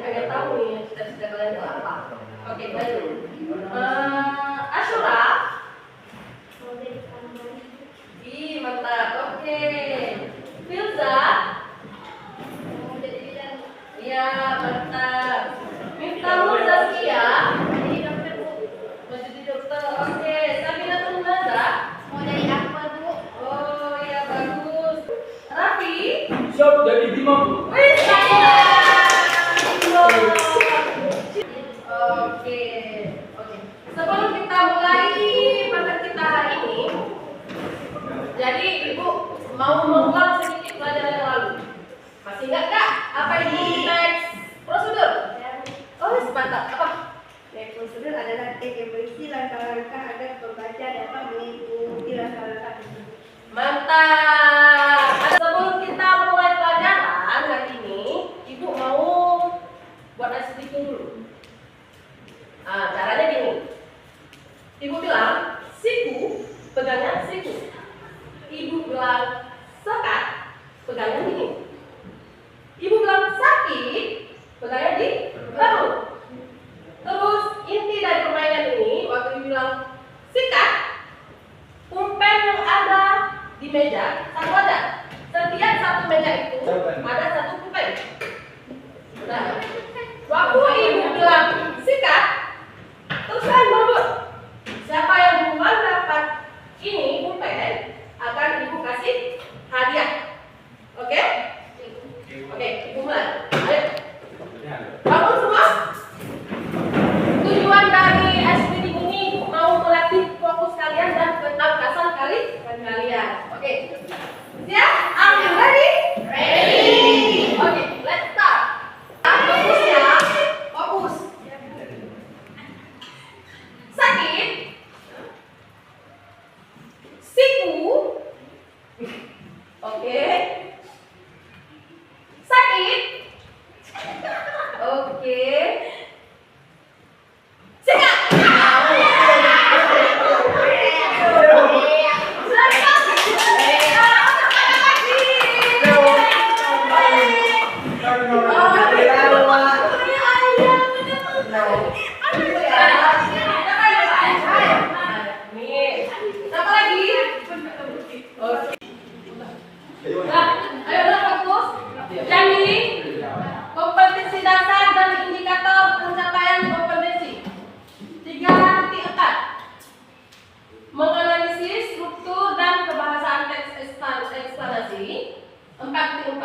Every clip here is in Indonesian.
pengen tahu nih cita-cita kalian itu apa. Oke, baik. Ashura. Ih, mantap. Oke. Filza. Iya, mantap. Miftahul Zaskia. Mau jadi dokter. Oke. Sabina Tundaza. Mau jadi apa, Bu? Oh, iya bagus. Raffi. Siap jadi Bima. Wih, Oke. Sebelum kita mulai materi kita hari ini, jadi Ibu mau mengulang sedikit pelajaran yang lalu. Masih ingat Kak? Apa itu teks prosedur? Oh, mantap. Apa? Teks prosedur adalah teks yang berisi langkah-langkah agar pembaca dapat mengikuti langkah-langkah tersebut. Mantap. Sebelum kita mulai pelajaran hari ini, Ibu mau buat ice breaking dulu. Nah, caranya gini. Ibu bilang, siku, pegangnya siku. Ibu bilang, sekat, pegangnya gini. Ibu bilang, sakit, pegangnya di bahu. Terus, inti dari permainan ini, waktu Ibu bilang, sikat, pulpen yang ada di meja, satu ada. Setiap satu meja itu, ada satu pulpen. Nah, waktu Ibu bilang, sikat, terus kalian berebut. Siapa yang duluan dapat ini pulpen akan Ibu kasih hadiah. Oke? Oke, Ibu mulai. Ayo. Bangun semua. Tujuan dari SPD ini mau melatih fokus kalian dan ketangkasan kalian. Oke. Siap? Are you ready? Ready. Oke, let's start. Fokus ya. Fokus. Sakit. Siku. Oke. Sakit. Oke. Sikat. Kompetisi dasar dan indikator pencapaian kompetensi 3.4 menganalisis struktur dan kebahasaan teks eksplanasi 4.4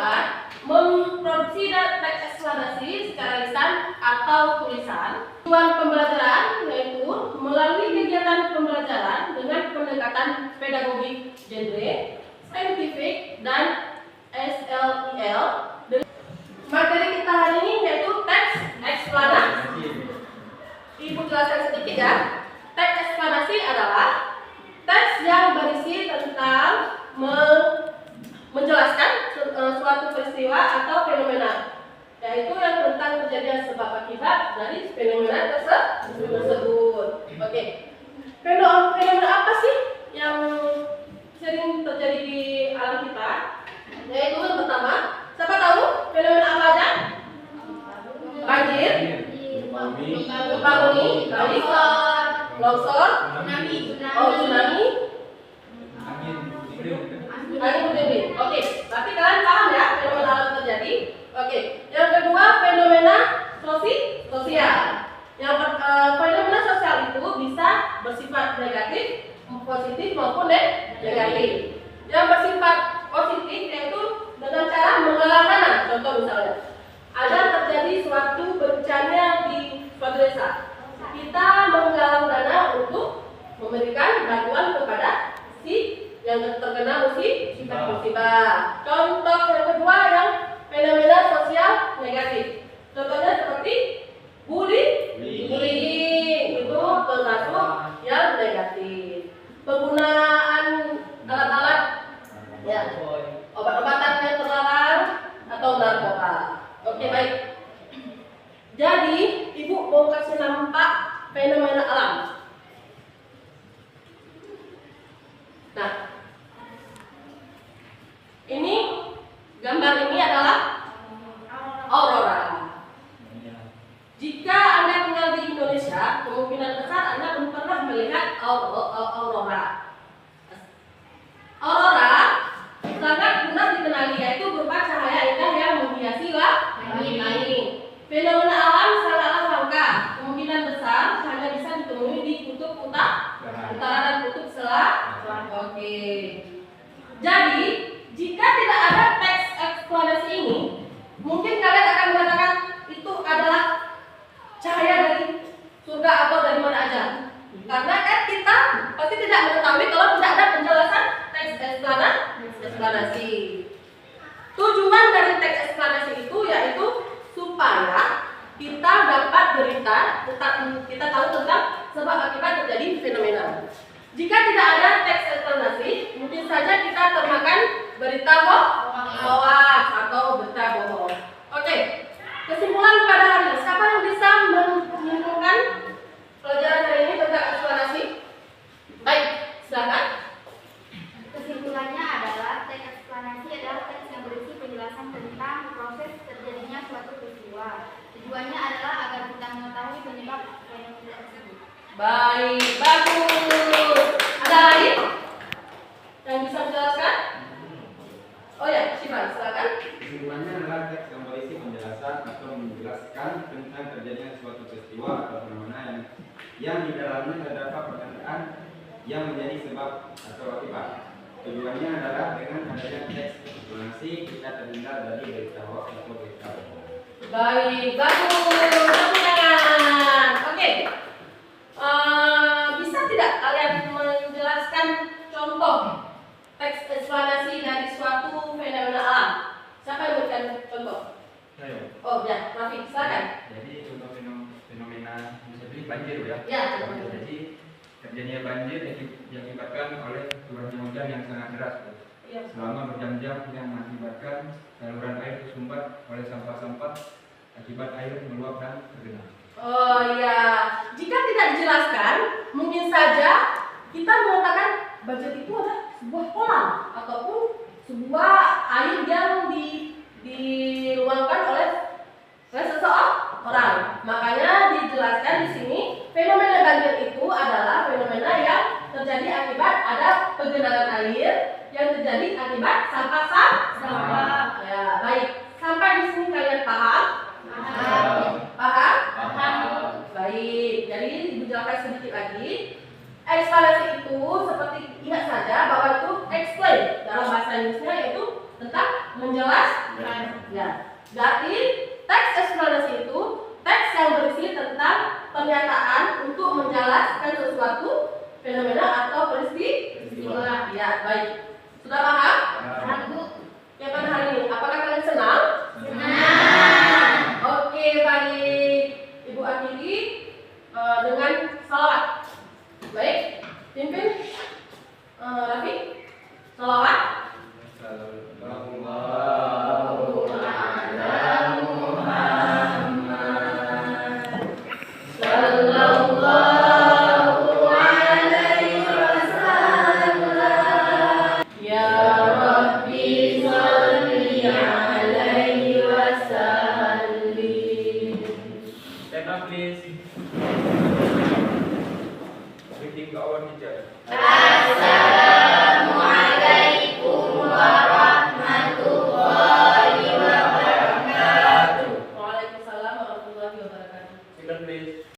memproduksi teks eksplanasi secara lisan atau tulisan. Tujuan pembelajaran yaitu melalui kegiatan pembelajaran dengan pendekatan pedagogik genre, saintifik, dan SLIL. Materi kita hari ini yaitu teks eksplanasi. Ibu jelaskan sedikit ya. Teks eksplanasi adalah teks yang berisi tentang menjelaskan suatu peristiwa atau fenomena, yaitu yang tentang kejadian sebab akibat dari fenomena tersebut. Oke. Fenomena apa sih yang sering terjadi di alam kita? Yaitu yang pertama, siapa tahu fenomena apa aja? Banjir, gempa bumi, longsor, tsunami, angin puting. Oke, berarti kalian paham ya fenomena alam terjadi. Oke, yang kedua fenomena sosial. Yang fenomena sosial itu bisa bersifat negatif, positif maupun negatif. Yang bersifat positif yaitu dengan cara menggalang dana. Contoh misalnya, ada terjadi suatu bencana di suatu desa. Kita menggalang dana untuk memberikan bantuan kepada si yang terkena musibah. Contoh yang kedua yang fenomena sosial negatif. Contohnya seperti bullying itu termasuk yang negatif. Penggunaan alat-alat ya, obat-obatan yang terlarang atau narkoba. Oke, baik. Jadi, Ibu mau kasih nampak fenomena alam. Nah, ini gambar ini adalah aurora. aurora. Aurora sangat mudah dikenali, yaitu berupa cahaya indah yang menghiasi langit. Fenomena alam sangatlah langka, kemungkinan besar hanya bisa ditemui di kutub utara dan kutub selatan. Oke. Jadi, jika tidak ada teks eksplanasi ini, mungkin kalian akan mengatakan itu adalah cahaya dari surga atau dari mana aja. Karena kan kita pasti tidak mengetahui kalau tidak ada penjelasan teks eksplanasi. Tujuan dari teks eksplanasi itu yaitu supaya kita dapat kita tahu tentang sebab akibat terjadi fenomena. Jika tidak ada teks eksplanasi, mungkin saja kita termakan berita hoax atau berita bohong. Oke, kesimpulan pada hari ini, siapa yang bisa menyimpulkan pelajaran hari ini tentang eksplanasi? Baik, silakan. Kesimpulannya adalah teks eksplanasi adalah teks yang berisi penjelasan tentang proses terjadinya suatu peristiwa. Tujuannya adalah agar kita mengetahui penyebab fenomena tersebut. Baik, bagus. Ada lagi yang bisa menjelaskan? Oh ya, Sivan, silakan. Kesimpulannya adalah teks yang berisi penjelasan atau menjelaskan tentang terjadinya suatu peristiwa atau fenomena yang di dalamnya terdapat perkataan yang menjadi sebab atau akibat. Tujuannya adalah dengan adanya teks eksplanasi kita terhindar dari berita hoax atau berita bohong. Baik, bagus. Tepuk tangan. Oke. Bisa tidak kalian menjelaskan contoh teks eksplanasi dari suatu fenomena alam? Siapa yang memberikan contoh? Saya. Oh ya, Rafi, silakan. Jadi contoh fenomena misalnya banjir ya. Ya. Jadi terjadinya banjir diakibatkan oleh turunnya hujan yang sangat deras Ya. selama berjam-jam yang mengakibatkan saluran air tersumbat oleh sampah-sampah akibat air meluap dan tergenang. Oh ya, jika tidak dijelaskan, mungkin saja kita mengatakan banjir itu adalah sebuah kolam ataupun sebuah air yang diluangkan oleh seseorang. Makanya dijelaskan di sini fenomena banjir itu adalah fenomena yang terjadi akibat ada pergenangan air yang terjadi akibat sampah. Ya, baik. Sampai di sini kalian paham? Paham? Baik. Jadi dijelaskan sedikit lagi. Eksplanasi itu seperti ingat saja bahwa itu explain dalam bahasa Inggrisnya yaitu tentang menjelaskan. Ya. Berarti teks eksplanasi itu teks yang berisi tentang pernyataan untuk menjelaskan sesuatu fenomena atau peristiwa. Ya, baik. Sudah paham? Ya, pada hari ini. Apakah kalian senang? Senang. Oke, baik. Ibu akhiri dengan salawat. Baik, pimpin Rafi. Salawat. Stand up please. Greeting to our teacher. Waalaikumsalam warahmatullahi wabarakatuh. Children please.